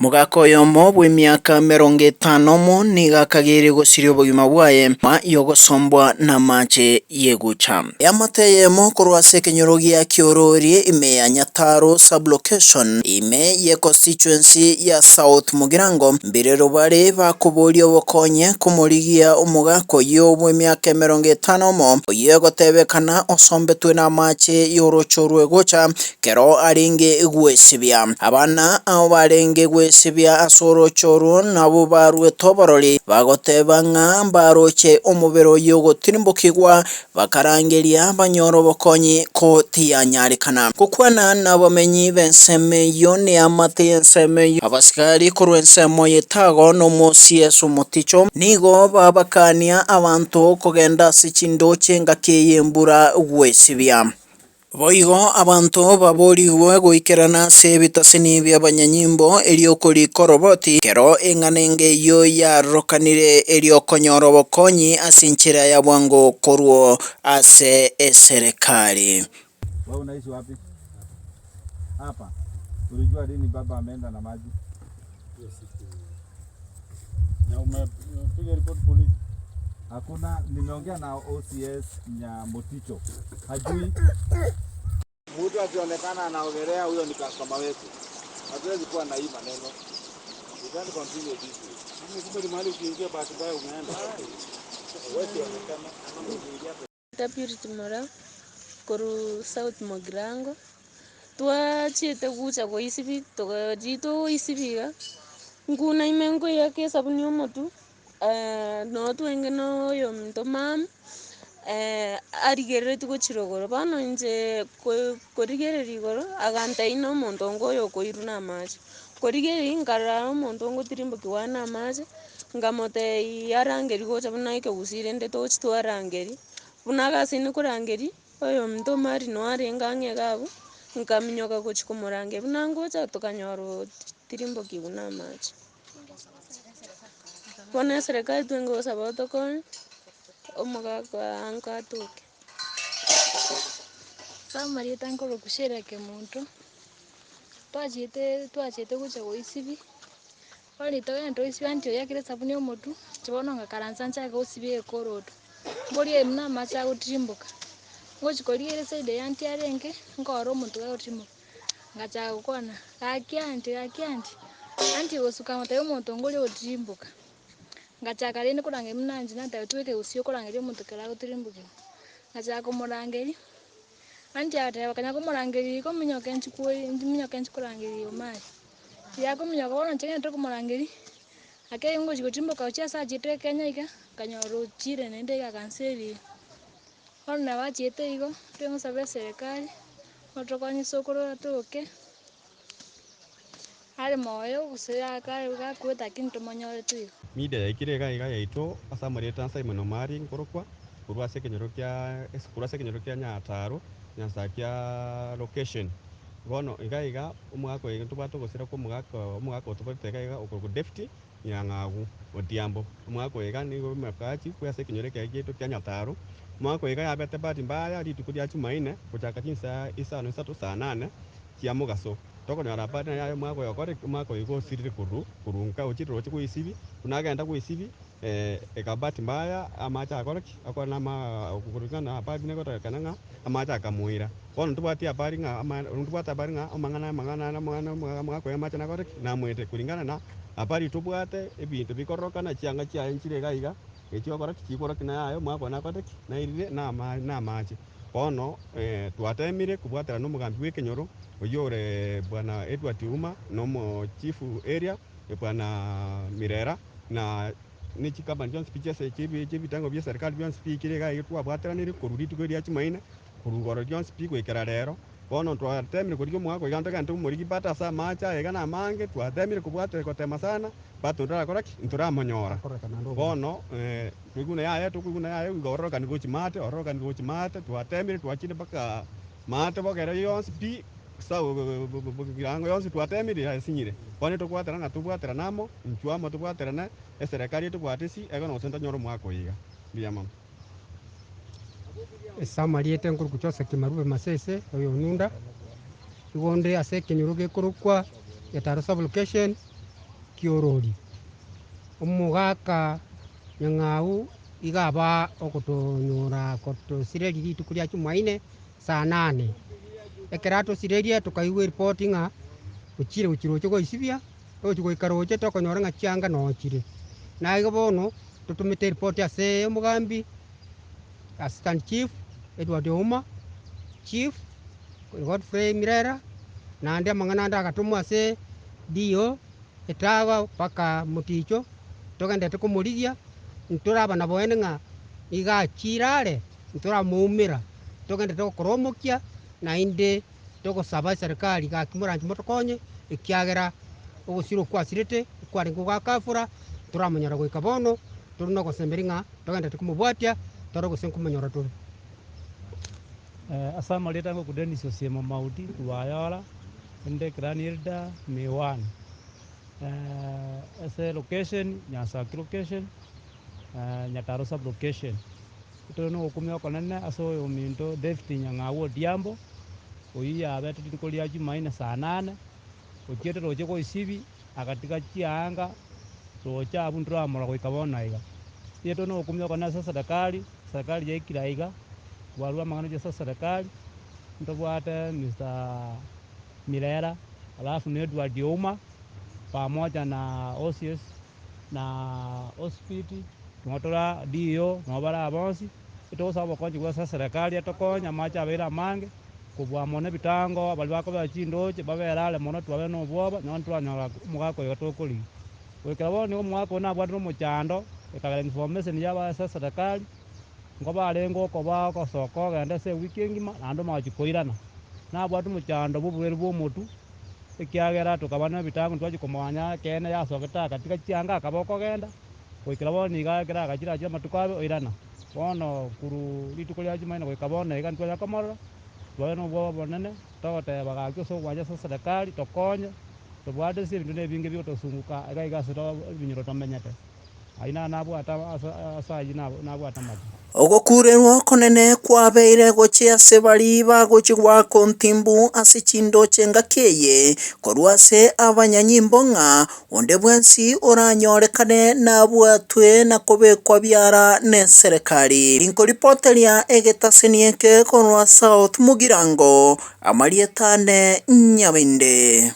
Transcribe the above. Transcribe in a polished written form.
Mugako yomo bwe miaka 50 niga kagiri gusiria obogima bwaye ma yogosombwa na mache yegucha yamateyemo kurwase kenyorogia kiorori ime ya Nyataro sublocation ime ye constituency ya South Mugirango mbirero bare bakuboria obokonye kumurigia omugako yo bwe miaka 50 mo yegotebekana osombetwe na mache yorochorwe gocha kero aringe gwesibia abana abo barenge gwesibia asorochoro nabo barwe toborori bagoteba ng'a baroche omubero yogotimbukigwa bakarangeria banyoro bokonyi ko tiyanyarikana kukwana nabamenyi benseme yo ni amate enseme abasikari kurwensemo yetago no mosies umuticho nigo babakania abantu kogenda sichindoche ngakeyembura gwesibia boigo abantu baboriwe goikerana se bitasini bya banyanyimbo eliokori koroboti kero enganenge yo ya rokanire eliokonyoro bokonyi asinchira ya bwango korwo ase eserikali. Wewe unaishi wapi? Hapa. Ulijua lini baba ameenda na maji? Hiyo siku. Na umepiga report polisi? Hakuna, nimeongea na OCS Nyamoticho. Hajui. Mtu akionekana anaogelea huyo ni customer wetu. Hatuwezi kuwa na hii maneno. We can't continue this way. Mimi kumbe mahali ukiingia basi baya umeenda. Wewe onekana ama ukiingia Tapiri tumora koru South Mugirango. Twachete gucha go isibi to jito isibiga. Nguna imengo yake sabuni omotu. No twenge no yo mto mam. Arigerere tugo chirogoro bano nje korigereri goro aganta ino montongo yo koiruna amaje korigeri ngara montongo tirimbo kiwana amaje ngamote yarangeri gocha buna ike gusire nde tochi twarangeri buna gasini kurangeri oyo mto mari no arenga nge gabo nkaminyoka gochikomorange buna ngocha tukanyoro tirimbo kiuna amaje bona serikali twengo sabato kon omugako ankatuke samari tankoro kushereke muntu twachete gucha goisibi oli to ento isibi antio yakire sabuni omotu chibono ngakaranza ncha gosibi ekorodo bori emna macha gutrimbuka ngochikoriere side yanti arenge ngoro omuntu gutrimbuka ngacha gukona akianti anti gosuka matayo omuntu ngori gutrimbuka ngacha karene kurange mnanji nata tuweke usio kurange omuntu kara gutrimbuka ngacha kumurangeri anti ate wakanya kumurangeri ko minyoke nchikuri minyoke nchikurangeri omai yako minyoke wono nchenge ntoko kumurangeri ake ngo chikutimboka ucha sa chite Kenya ika kanyoro chire nende ya kanseri ona wachite igo tengo sabe serikali otokonyi sokoro atoke ale moyo usira ka kweta kinto monyore tu mide yakire ga yaito asamari tansa imono mari nkorokwa kurwase kenyorokia Nyataro nyasakia location bono igaiga umwako tubato gusira ko umwako tubato gaiga okoko deputy nyangagu Odhiambo umwako iga ni makachi kwase kenyorokia gitu kya Nyataro umwako iga yabete bati mbaya ritukudia Jumaine kuchaka kinsa isa no satu saa 8 kia mugaso toko nyara bati ya umwako yokore umwako igo sirire kurunka uchiro chiko isibi unagenda ku isibi ekabati mbaya amacha akoreki akona kuringana abari ne kota kananga amacha akamuira kono tubati abari nga tubati abari nga mangana ko amacha nakoreki namwete kuringana na abari tubwate ebintu bikorokana chianga chia enchire gaiga ekyo koreki chikoreki na ayo mwako nakoreki na irire na amache kono twatemire kubwatira no mugambi wekenyoro oyore bwana Edward Uma no chief area bwana Mirera na nichi kama John speeches chibi tango bya serikali John speak kirega yitwa bwateranire kurudi tugeria Jumaine kurugoro John speak kwekera rero bono twatemire kuryo mwako iganda kantu muri bata sa macha egana mange twatemire kubwate kotema sana bato ndakora nturamonyora bono twiguna yaye tukuguna yaye igororoka niguchimate ororoka niguchimate twatemire twachine baka mate bogera John speak sawo girango yonsi twatemire yasinyire kwani tukwatera nga tubwatera namo nchwamo tubwatera na serikali tubwatisi ego no senta nyoro mwako yiga biyama samariete nkuru kuchosa kimarube masese oyo nunda igonde ase kenyuruge kurukwa Nyataro sublocation kiorori omugaka nyang'au igaba okotonyora kotosireri rituko ria Jumaine saa 8 ekera tosirerie tukaigwa ripoti ng'a uchire uchiroche goisibia ochi goikaroche tokonyora ng'a chianga nochire naigo bono tutumite ripoti ase omogambi Assistant Chief Edward Ouma, Chief Godfrey Mirera naende amang'ana ande agatumwa ase DO Etaga mpaka Moticho togendete komorigia ntoraba naboene ng'a iga achirare ntoramoumera togendete gokoromokia naende togosaba serikali gaki moranchi motokonye ekiagera ogosira okwasirete kwarenge gwakafura toramonyara goika bono tore na gosemberi ng'a togendete komobwatia tore gose nkomonyora tore asama leta ngo Dennis Osiemo Maudi kuwayora ende Granilda Miwan ese location Nyansaki location Nyataro sub location itono okumya konene aso ominto David Nyang'au Odhiambo oyiya abete tikolia Jumaine saa 8 ochiete roche goisibi akatika chianga rocha abundura amora goikabona iga yeto no okumya konene asa serikali yaikira iga warua mang'ana jasa serikali ntobwate Mr. Mirera alafu ni Edward Ouma pamoja na OCS na hospiti tumotora DO nobara abonsi itosaba konji kwa serikali atokonya macha abera mange kubwa mone bitango bali bakoba chindoche baberale mono twabe no bwoba nyontwa nyaga mugako yatokoli wekabo ni omwako na bwatu mochando ekagala information yaba serikali ngoba alengo koba ko soko gende se weekend ngima ando machikoirana na bwatu mochando bubwere bwomotu ekiagera tukabana bitango twaji komwanya kene yasogeta katika chianga akaboko genda goikira bono iga kera agachira achia matukabe oirana bono kuru rituko ria Jumaine goika bono iga ntwa yakamora twabe no bwoba bonene togoteba gaki so gwanja serikali tokonye tobwate se bintu nebinge byotosunguka iga sito binyoro tomenyete aina nabwata asayi nabwata mati ogokurerwa konene kwabeire gochia sebari bagochi gwako ntimbu ase chindoche ngakeye korwase abanyanyimbo ng'a onde bwensi oranyorekane nabwatwe na kobekwa byara ne serikali inkoripoteria egetasenieke korwa South Mugirango amarietane Nyabinde.